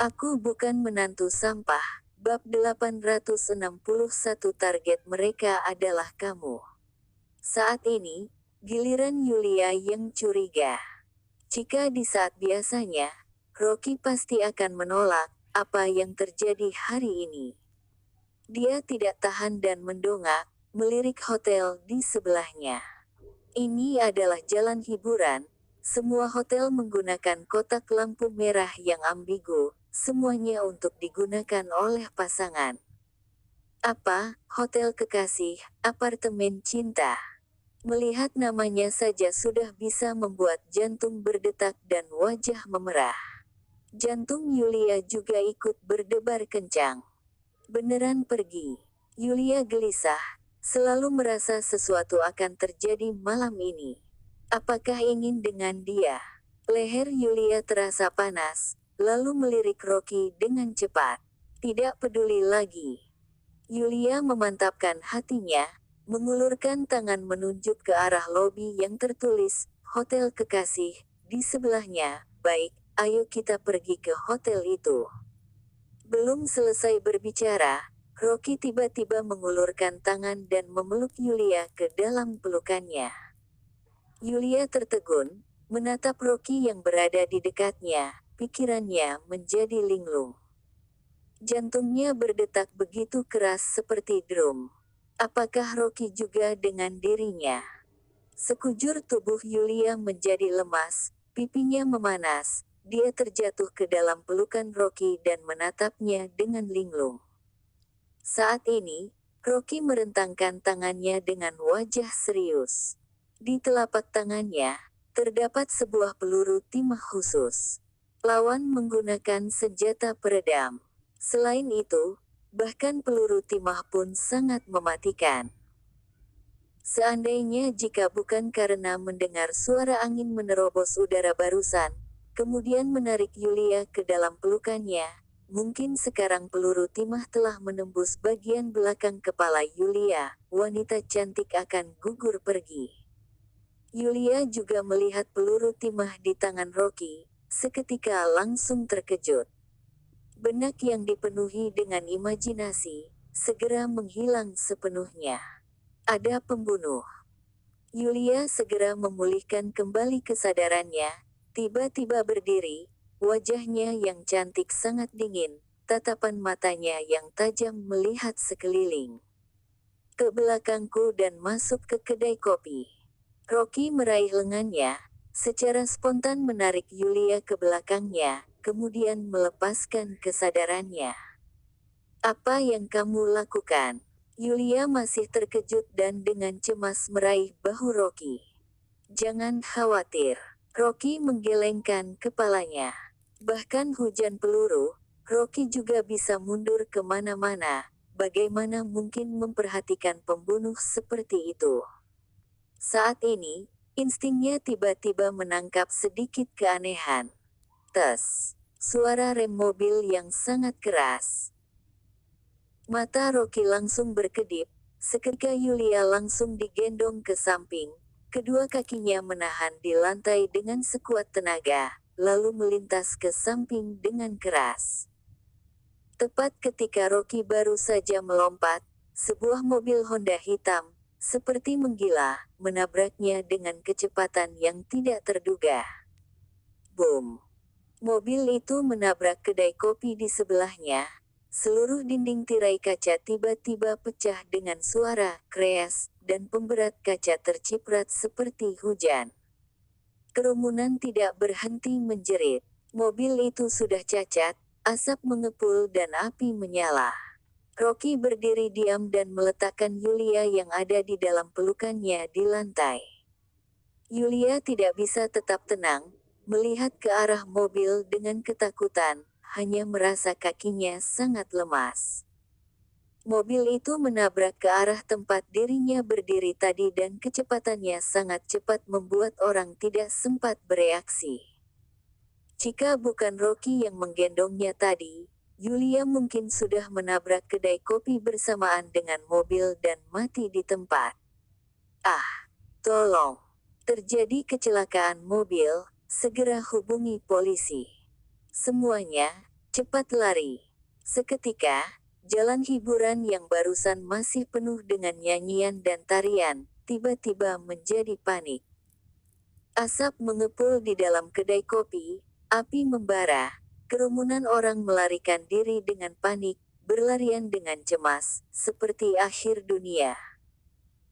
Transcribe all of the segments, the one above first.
Aku bukan menantu sampah. Bab 861 target mereka adalah kamu. Saat ini, giliran Yulia yang curiga. Jika di saat biasanya, Rocky pasti akan menolak apa yang terjadi hari ini. Dia tidak tahan dan mendongak, melirik hotel di sebelahnya. Ini adalah jalan hiburan. Semua hotel menggunakan kotak lampu merah yang ambigu, semuanya untuk digunakan oleh pasangan. Apa, hotel kekasih, apartemen cinta. Melihat namanya saja sudah bisa membuat jantung berdetak dan wajah memerah. Jantung Yulia juga ikut berdebar kencang. Beneran pergi. Yulia gelisah, selalu merasa sesuatu akan terjadi malam ini. Apakah ingin dengan dia? Leher Yulia terasa panas, lalu melirik Rocky dengan cepat. Tidak peduli lagi. Yulia memantapkan hatinya, mengulurkan tangan menunjuk ke arah lobi yang tertulis, Hotel Kekasih, di sebelahnya. Baik, ayo kita pergi ke hotel itu. Belum selesai berbicara, Rocky tiba-tiba mengulurkan tangan dan memeluk Yulia ke dalam pelukannya. Yulia tertegun, menatap Rocky yang berada di dekatnya, pikirannya menjadi linglung. Jantungnya berdetak begitu keras seperti drum. Apakah Rocky juga dengan dirinya? Sekujur tubuh Yulia menjadi lemas, pipinya memanas, dia terjatuh ke dalam pelukan Rocky dan menatapnya dengan linglung. Saat ini, Rocky merentangkan tangannya dengan wajah serius. Di telapak tangannya, terdapat sebuah peluru timah khusus. Lawan menggunakan senjata peredam. Selain itu, bahkan peluru timah pun sangat mematikan. Seandainya jika bukan karena mendengar suara angin menerobos udara barusan, kemudian menarik Yulia ke dalam pelukannya, mungkin sekarang peluru timah telah menembus bagian belakang kepala Yulia, wanita cantik akan gugur pergi. Yulia juga melihat peluru timah di tangan Rocky, seketika langsung terkejut. Benak yang dipenuhi dengan imajinasi, segera menghilang sepenuhnya. Ada pembunuh. Yulia segera memulihkan kembali kesadarannya, tiba-tiba berdiri, wajahnya yang cantik sangat dingin, tatapan matanya yang tajam melihat sekeliling. Ke belakangku dan masuk ke kedai kopi. Rocky meraih lengannya, secara spontan menarik Yulia ke belakangnya, kemudian melepaskan kesadarannya. Apa yang kamu lakukan? Yulia masih terkejut dan dengan cemas meraih bahu Rocky. Jangan khawatir. Rocky menggelengkan kepalanya. Bahkan hujan peluru, Rocky juga bisa mundur kemana-mana. Bagaimana mungkin memperhatikan pembunuh seperti itu? Saat ini, instingnya tiba-tiba menangkap sedikit keanehan. Tes. Suara rem mobil yang sangat keras. Mata Rocky langsung berkedip, seketika Yulia langsung digendong ke samping, kedua kakinya menahan di lantai dengan sekuat tenaga, lalu melintas ke samping dengan keras. Tepat ketika Rocky baru saja melompat, sebuah mobil Honda hitam, seperti menggila, menabraknya dengan kecepatan yang tidak terduga. Boom! Mobil itu menabrak kedai kopi di sebelahnya. Seluruh dinding tirai kaca tiba-tiba pecah dengan suara kreas, dan pemberat kaca terciprat seperti hujan. Kerumunan tidak berhenti menjerit. Mobil itu sudah cacat, asap mengepul dan api menyala. Rocky berdiri diam dan meletakkan Yulia yang ada di dalam pelukannya di lantai. Yulia tidak bisa tetap tenang, melihat ke arah mobil dengan ketakutan, hanya merasa kakinya sangat lemas. Mobil itu menabrak ke arah tempat dirinya berdiri tadi dan kecepatannya sangat cepat membuat orang tidak sempat bereaksi. Jika bukan Rocky yang menggendongnya tadi, Yulia mungkin sudah menabrak kedai kopi bersamaan dengan mobil dan mati di tempat. Ah, tolong! Terjadi kecelakaan mobil, segera hubungi polisi. Semuanya, cepat lari. Seketika, jalan hiburan yang barusan masih penuh dengan nyanyian dan tarian, tiba-tiba menjadi panik. Asap mengepul di dalam kedai kopi, api membara, kerumunan orang melarikan diri dengan panik, berlarian dengan cemas, seperti akhir dunia.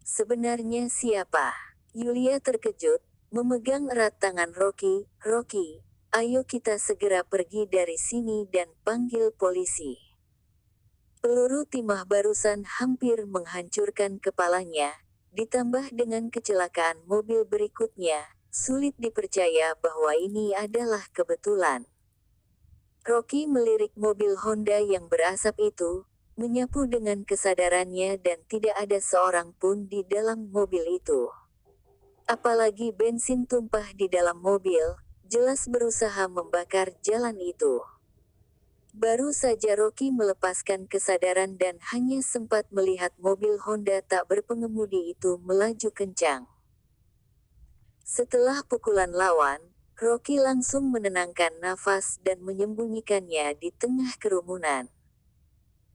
Sebenarnya siapa? Yulia terkejut, memegang erat tangan Rocky. Rocky, ayo kita segera pergi dari sini dan panggil polisi. Peluru timah barusan hampir menghancurkan kepalanya, ditambah dengan kecelakaan mobil berikutnya, sulit dipercaya bahwa ini adalah kebetulan. Rocky melirik mobil Honda yang berasap itu, menyapu dengan kesadarannya dan tidak ada seorang pun di dalam mobil itu. Apalagi bensin tumpah di dalam mobil, jelas berusaha membakar jalan itu. Baru saja Rocky melepaskan kesadaran dan hanya sempat melihat mobil Honda tak berpengemudi itu melaju kencang. Setelah pukulan lawan, Rocky langsung menenangkan nafas dan menyembunyikannya di tengah kerumunan.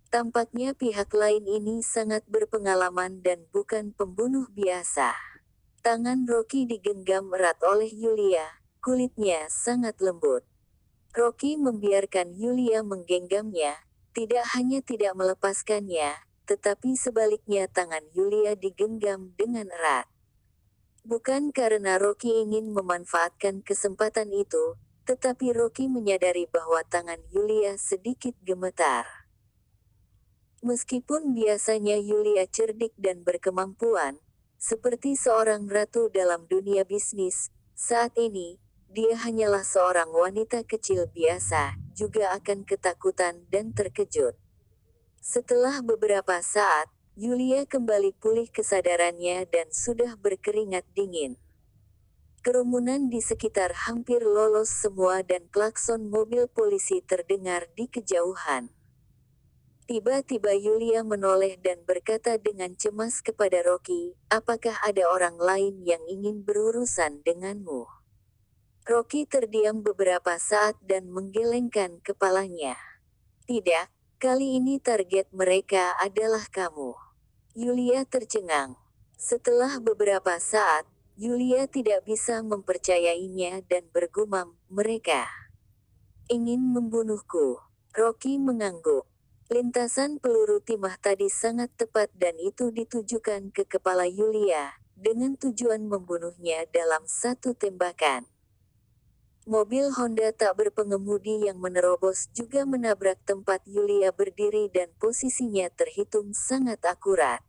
Tampaknya pihak lain ini sangat berpengalaman dan bukan pembunuh biasa. Tangan Rocky digenggam erat oleh Yulia, kulitnya sangat lembut. Rocky membiarkan Yulia menggenggamnya, tidak hanya tidak melepaskannya, tetapi sebaliknya tangan Yulia digenggam dengan erat. Bukan karena Rocky ingin memanfaatkan kesempatan itu, tetapi Rocky menyadari bahwa tangan Yulia sedikit gemetar. Meskipun biasanya Yulia cerdik dan berkemampuan, seperti seorang ratu dalam dunia bisnis, saat ini, dia hanyalah seorang wanita kecil biasa, juga akan ketakutan dan terkejut. Setelah beberapa saat, Yulia kembali pulih kesadarannya dan sudah berkeringat dingin. Kerumunan di sekitar hampir lolos semua dan klakson mobil polisi terdengar di kejauhan. Tiba-tiba Yulia menoleh dan berkata dengan cemas kepada Rocky, "Apakah ada orang lain yang ingin berurusan denganmu?" Rocky terdiam beberapa saat dan menggelengkan kepalanya. "Tidak, kali ini target mereka adalah kamu." Yulia tercengang. Setelah beberapa saat, Yulia tidak bisa mempercayainya dan bergumam, "Mereka ingin membunuhku." Rocky mengangguk. Lintasan peluru timah tadi sangat tepat dan itu ditujukan ke kepala Yulia, dengan tujuan membunuhnya dalam satu tembakan. Mobil Honda tak berpengemudi yang menerobos juga menabrak tempat Yulia berdiri dan posisinya terhitung sangat akurat.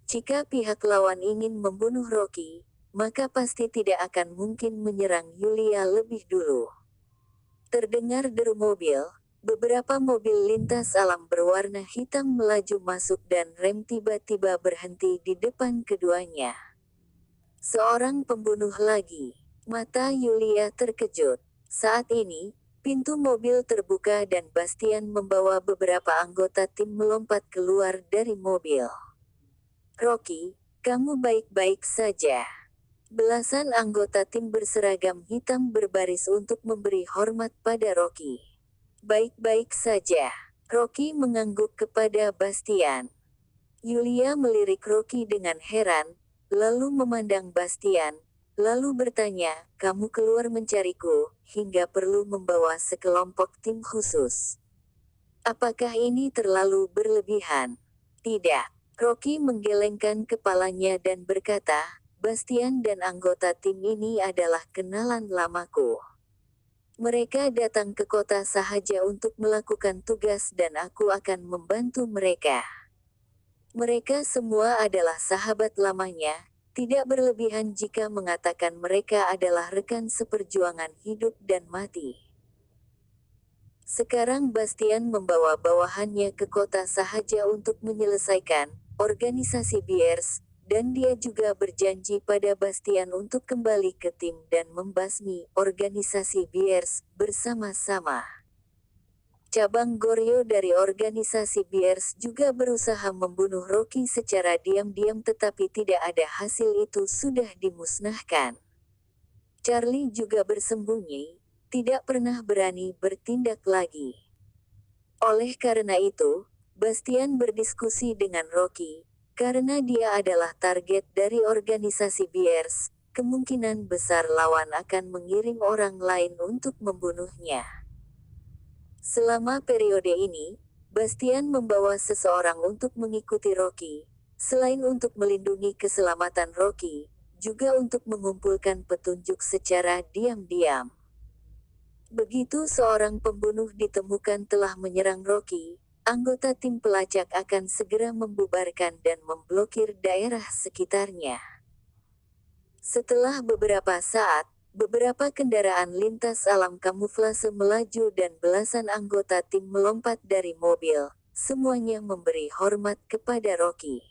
Jika pihak lawan ingin membunuh Rocky, maka pasti tidak akan mungkin menyerang Yulia lebih dulu. Terdengar deru mobil, beberapa mobil lintas alam berwarna hitam melaju masuk dan rem tiba-tiba berhenti di depan keduanya. Seorang pembunuh lagi. Mata Yulia terkejut. Saat ini, pintu mobil terbuka dan Bastian membawa beberapa anggota tim melompat keluar dari mobil. "Rocky, kamu baik-baik saja?" Belasan anggota tim berseragam hitam berbaris untuk memberi hormat pada Rocky. "Baik-baik saja." Rocky mengangguk kepada Bastian. Yulia melirik Rocky dengan heran, lalu memandang Bastian, lalu bertanya, "Kamu keluar mencariku, hingga perlu membawa sekelompok tim khusus. Apakah ini terlalu berlebihan?" "Tidak." Rocky menggelengkan kepalanya dan berkata, "Bastian dan anggota tim ini adalah kenalan lamaku. Mereka datang ke kota sahaja untuk melakukan tugas dan aku akan membantu mereka. Mereka semua adalah sahabat lamanya, tidak berlebihan jika mengatakan mereka adalah rekan seperjuangan hidup dan mati." Sekarang Bastian membawa bawahannya ke kota sahaja untuk menyelesaikan organisasi Bears, dan dia juga berjanji pada Bastian untuk kembali ke tim dan membasmi organisasi Bears bersama-sama. Cabang Goryeo dari organisasi Bears juga berusaha membunuh Rocky secara diam-diam tetapi tidak ada hasil, itu sudah dimusnahkan. Charlie juga bersembunyi, tidak pernah berani bertindak lagi. Oleh karena itu, Bastian berdiskusi dengan Rocky, karena dia adalah target dari organisasi Bears, kemungkinan besar lawan akan mengirim orang lain untuk membunuhnya. Selama periode ini, Bastian membawa seseorang untuk mengikuti Rocky, selain untuk melindungi keselamatan Rocky, juga untuk mengumpulkan petunjuk secara diam-diam. Begitu seorang pembunuh ditemukan telah menyerang Rocky, anggota tim pelacak akan segera membubarkan dan memblokir daerah sekitarnya. Setelah beberapa saat, beberapa kendaraan lintas alam kamuflase melaju dan belasan anggota tim melompat dari mobil, semuanya memberi hormat kepada Rocky.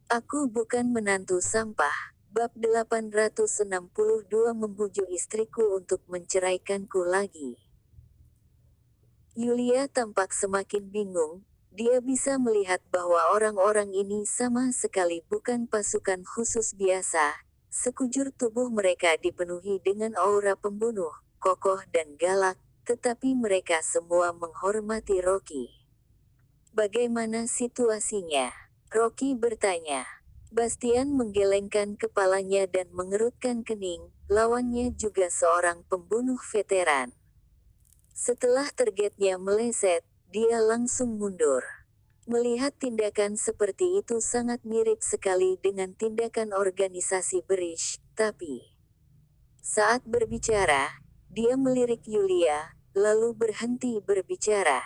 Aku bukan menantu sampah. Bab 862 membujuk istriku untuk menceraikanku lagi. Yulia tampak semakin bingung, dia bisa melihat bahwa orang-orang ini sama sekali bukan pasukan khusus biasa, sekujur tubuh mereka dipenuhi dengan aura pembunuh, kokoh dan galak, tetapi mereka semua menghormati Rocky. Bagaimana situasinya? Rocky bertanya. Bastian menggelengkan kepalanya dan mengerutkan kening, lawannya juga seorang pembunuh veteran. Setelah targetnya meleset, dia langsung mundur. Melihat tindakan seperti itu sangat mirip sekali dengan tindakan organisasi Berish, tapi saat berbicara, dia melirik Yulia, lalu berhenti berbicara.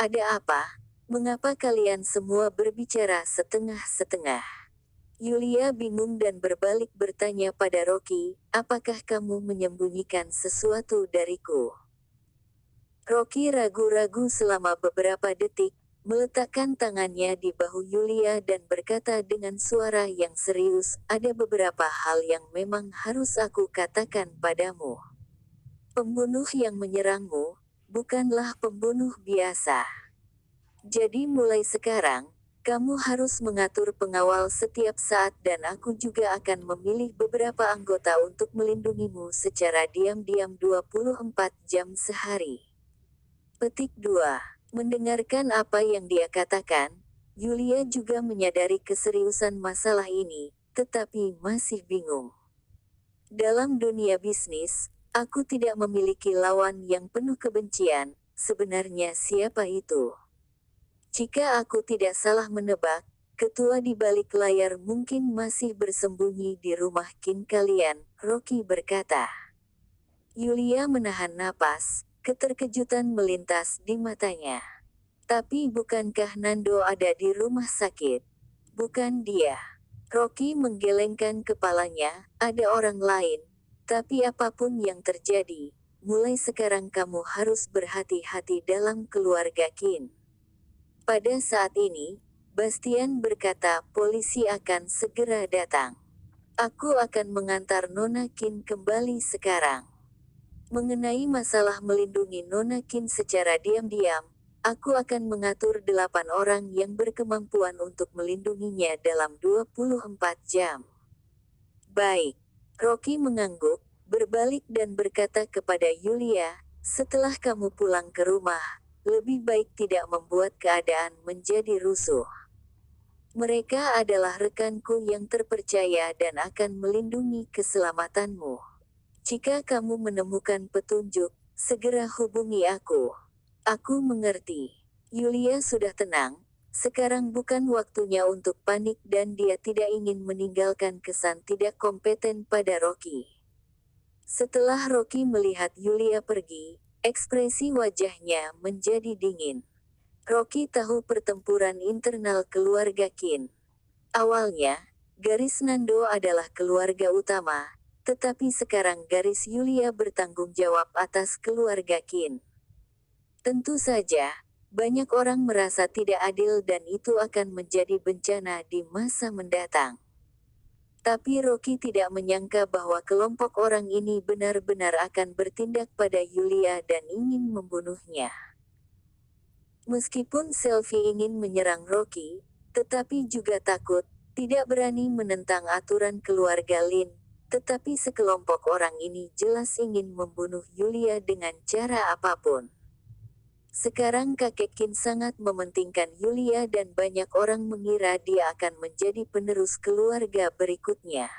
Ada apa? Mengapa kalian semua berbicara setengah-setengah? Yulia bingung dan berbalik bertanya pada Rocky, apakah kamu menyembunyikan sesuatu dariku? Rocky ragu-ragu selama beberapa detik, meletakkan tangannya di bahu Yulia dan berkata dengan suara yang serius, ada beberapa hal yang memang harus aku katakan padamu. Pembunuh yang menyerangmu, bukanlah pembunuh biasa. Jadi mulai sekarang, kamu harus mengatur pengawal setiap saat dan aku juga akan memilih beberapa anggota untuk melindungimu secara diam-diam 24 jam sehari. Petik 2. Mendengarkan apa yang dia katakan, Yulia juga menyadari keseriusan masalah ini, tetapi masih bingung. Dalam dunia bisnis, aku tidak memiliki lawan yang penuh kebencian, sebenarnya siapa itu? Jika aku tidak salah menebak, ketua di balik layar mungkin masih bersembunyi di rumah kin kalian, Rocky berkata. Yulia menahan napas, keterkejutan melintas di matanya. Tapi bukankah Nando ada di rumah sakit? Bukan dia. Rocky menggelengkan kepalanya, ada orang lain. Tapi apapun yang terjadi, mulai sekarang kamu harus berhati-hati dalam keluarga Kin. Pada saat ini, Bastian berkata polisi akan segera datang. Aku akan mengantar Nona Kin kembali sekarang. Mengenai masalah melindungi Nona Kin secara diam-diam, aku akan mengatur 8 orang yang berkemampuan untuk melindunginya dalam 24 jam. Baik. Rocky mengangguk, berbalik dan berkata kepada Yulia, setelah kamu pulang ke rumah, lebih baik tidak membuat keadaan menjadi rusuh. Mereka adalah rekanku yang terpercaya dan akan melindungi keselamatanmu. Jika kamu menemukan petunjuk, segera hubungi aku. Aku mengerti. Yulia sudah tenang, sekarang bukan waktunya untuk panik dan dia tidak ingin meninggalkan kesan tidak kompeten pada Rocky. Setelah Rocky melihat Yulia pergi, ekspresi wajahnya menjadi dingin. Rocky tahu pertempuran internal keluarga Kin. Awalnya, garis Nando adalah keluarga utama, tetapi sekarang garis Yulia bertanggung jawab atas keluarga Kin. Tentu saja, banyak orang merasa tidak adil dan itu akan menjadi bencana di masa mendatang. Tapi Rocky tidak menyangka bahwa kelompok orang ini benar-benar akan bertindak pada Yulia dan ingin membunuhnya. Meskipun Selvi ingin menyerang Rocky, tetapi juga takut, tidak berani menentang aturan keluarga Lin, Tetapi sekelompok orang ini jelas ingin membunuh Yulia dengan cara apapun. Sekarang kakek Qin sangat mementingkan Yulia dan banyak orang mengira dia akan menjadi penerus keluarga berikutnya.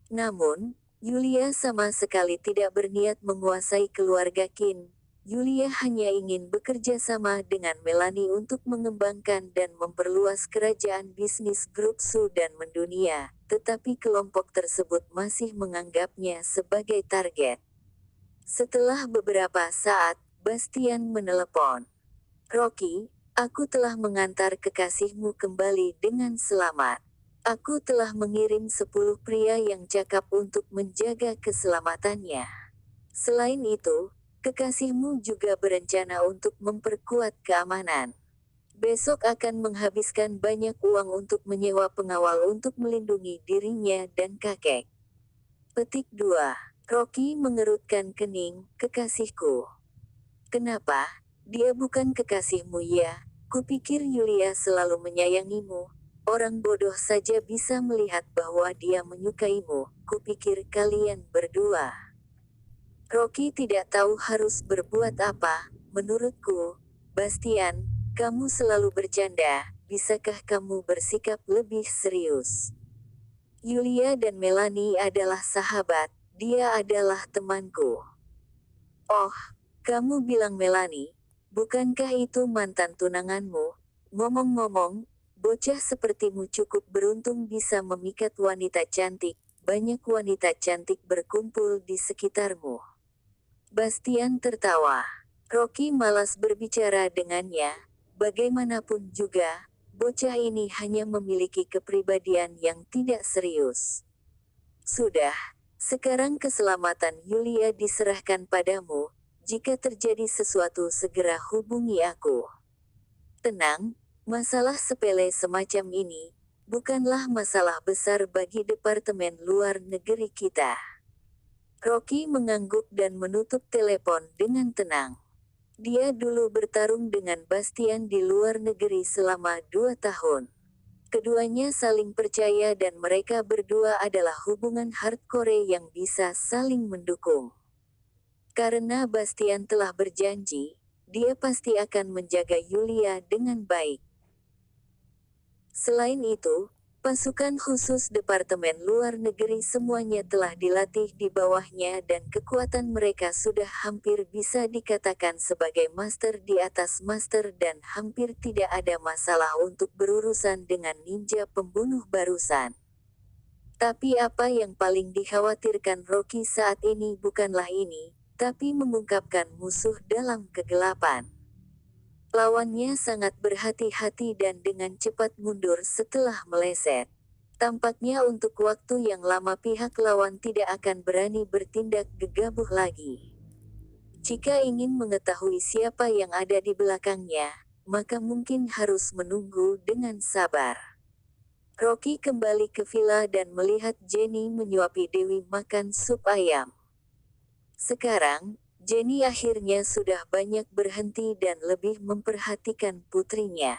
Namun, Yulia sama sekali tidak berniat menguasai keluarga Qin. Yulia hanya ingin bekerja sama dengan Melanie untuk mengembangkan dan memperluas kerajaan bisnis grup Su dan mendunia, tetapi kelompok tersebut masih menganggapnya sebagai target. Setelah beberapa saat, Bastian menelepon. "Rocky, aku telah mengantar kekasihmu kembali dengan selamat. Aku telah mengirim 10 pria yang cakap untuk menjaga keselamatannya. Selain itu, kekasihmu juga berencana untuk memperkuat keamanan. Besok akan menghabiskan banyak uang untuk menyewa pengawal untuk melindungi dirinya dan kakek." Petik 2. Rocky mengerutkan kening, "Kekasihku. Kenapa? Dia bukan kekasihmu ya? Kupikir Yulia selalu menyayangimu. Orang bodoh saja bisa melihat bahwa dia menyukaimu. Kupikir kalian berdua." Rocky tidak tahu harus berbuat apa. "Menurutku, Bastian, kamu selalu bercanda. Bisakah kamu bersikap lebih serius? Yulia dan Melanie adalah sahabat. Dia adalah temanku." "Oh, kamu bilang Melanie? Bukankah itu mantan tunanganmu? Ngomong-ngomong, bocah sepertimu cukup beruntung bisa memikat wanita cantik. Banyak wanita cantik berkumpul di sekitarmu." Bastian tertawa. Rocky malas berbicara dengannya. Bagaimanapun juga, bocah ini hanya memiliki kepribadian yang tidak serius. "Sudah, sekarang keselamatan Yulia diserahkan padamu. Jika terjadi sesuatu segera hubungi aku." "Tenang, masalah sepele semacam ini bukanlah masalah besar bagi Departemen Luar Negeri kita." Rocky mengangguk dan menutup telepon dengan tenang. Dia dulu bertarung dengan Bastian di luar negeri selama 2 tahun. Keduanya saling percaya dan mereka berdua adalah hubungan hardcore yang bisa saling mendukung. Karena Bastian telah berjanji, dia pasti akan menjaga Yulia dengan baik. Selain itu, pasukan khusus Departemen Luar Negeri semuanya telah dilatih di bawahnya dan kekuatan mereka sudah hampir bisa dikatakan sebagai master di atas master dan hampir tidak ada masalah untuk berurusan dengan ninja pembunuh barusan. Tapi apa yang paling dikhawatirkan Rocky saat ini bukanlah ini, tapi mengungkapkan musuh dalam kegelapan. Lawannya sangat berhati-hati dan dengan cepat mundur setelah meleset. Tampaknya untuk waktu yang lama pihak lawan tidak akan berani bertindak gegabah lagi. Jika ingin mengetahui siapa yang ada di belakangnya, maka mungkin harus menunggu dengan sabar. Rocky kembali ke villa dan melihat Jenny menyuapi Dewi makan sup ayam. Sekarang, Jenny akhirnya sudah banyak berhenti dan lebih memperhatikan putrinya.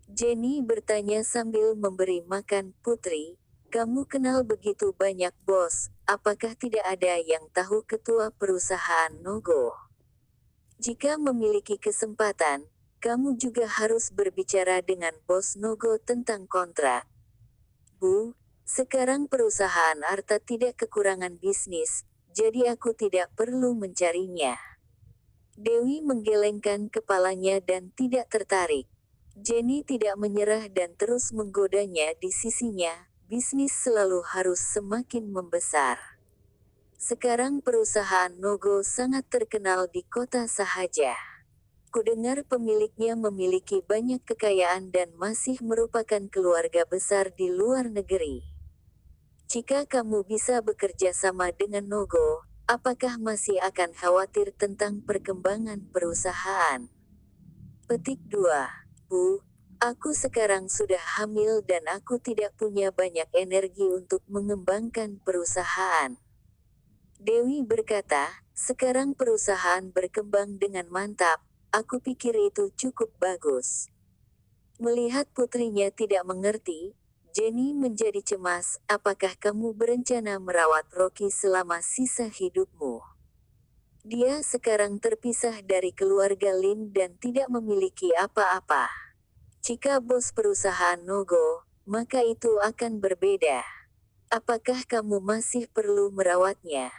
Jenny bertanya sambil memberi makan putri, "Kamu kenal begitu banyak bos, apakah tidak ada yang tahu ketua perusahaan Nogo? Jika memiliki kesempatan, kamu juga harus berbicara dengan bos Nogo tentang kontrak." "Bu, sekarang perusahaan Arta tidak kekurangan bisnis, jadi aku tidak perlu mencarinya." Dewi menggelengkan kepalanya dan tidak tertarik. Jenny tidak menyerah dan terus menggodanya di sisinya, bisnis selalu harus semakin membesar. Sekarang perusahaan Nogo sangat terkenal di kota sahaja. Kudengar pemiliknya memiliki banyak kekayaan dan masih merupakan keluarga besar di luar negeri. Jika kamu bisa bekerja sama dengan Nogo, apakah masih akan khawatir tentang perkembangan perusahaan? Petik 2. Bu, aku sekarang sudah hamil dan aku tidak punya banyak energi untuk mengembangkan perusahaan. Dewi berkata, "Sekarang perusahaan berkembang dengan mantap, aku pikir itu cukup bagus." Melihat putrinya tidak mengerti, Jenny menjadi cemas. Apakah kamu berencana merawat Rocky selama sisa hidupmu? Dia sekarang terpisah dari keluarga Lin dan tidak memiliki apa-apa. Jika bos perusahaan no-go, maka itu akan berbeda. Apakah kamu masih perlu merawatnya?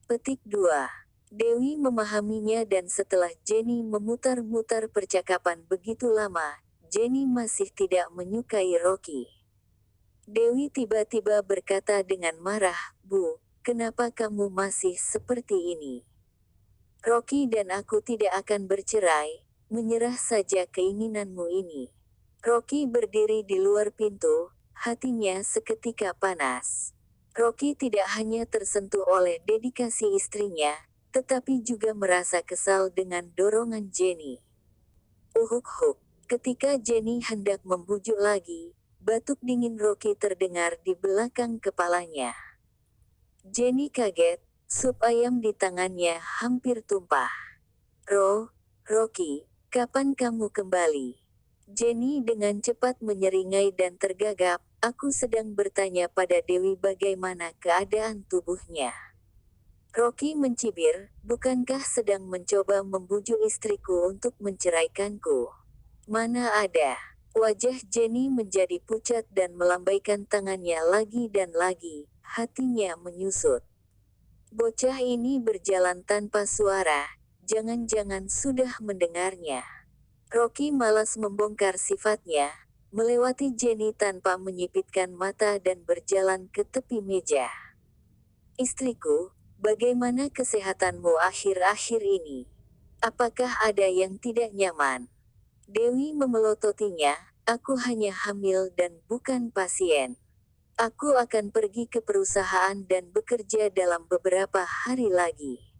Petik 2. Dewi memahaminya dan setelah Jenny memutar-mutar percakapan begitu lama, Jenny masih tidak menyukai Rocky. Dewi tiba-tiba berkata dengan marah, "Bu, kenapa kamu masih seperti ini? Rocky dan aku tidak akan bercerai, menyerah saja keinginanmu ini." Rocky berdiri di luar pintu, hatinya seketika panas. Rocky tidak hanya tersentuh oleh dedikasi istrinya, tetapi juga merasa kesal dengan dorongan Jenny. Uhuk-huk. Ketika Jenny hendak membujuk lagi, batuk dingin Rocky terdengar di belakang kepalanya. Jenny kaget, sup ayam di tangannya hampir tumpah. Rocky, kapan kamu kembali?" Jenny dengan cepat menyeringai dan tergagap. "Aku sedang bertanya pada Dewi bagaimana keadaan tubuhnya." Rocky mencibir, "Bukankah sedang mencoba membujuk istriku untuk menceraikanku?" "Mana ada." Wajah Jenny menjadi pucat dan melambaikan tangannya lagi dan lagi, hatinya menyusut. Bocah ini berjalan tanpa suara, jangan-jangan sudah mendengarnya. Rocky malas membongkar sifatnya, melewati Jenny tanpa menyipitkan mata dan berjalan ke tepi meja. "Istriku, bagaimana kesehatanmu akhir-akhir ini? Apakah ada yang tidak nyaman?" Dewi memelototinya, "Aku hanya hamil dan bukan pasien. Aku akan pergi ke perusahaan dan bekerja dalam beberapa hari lagi."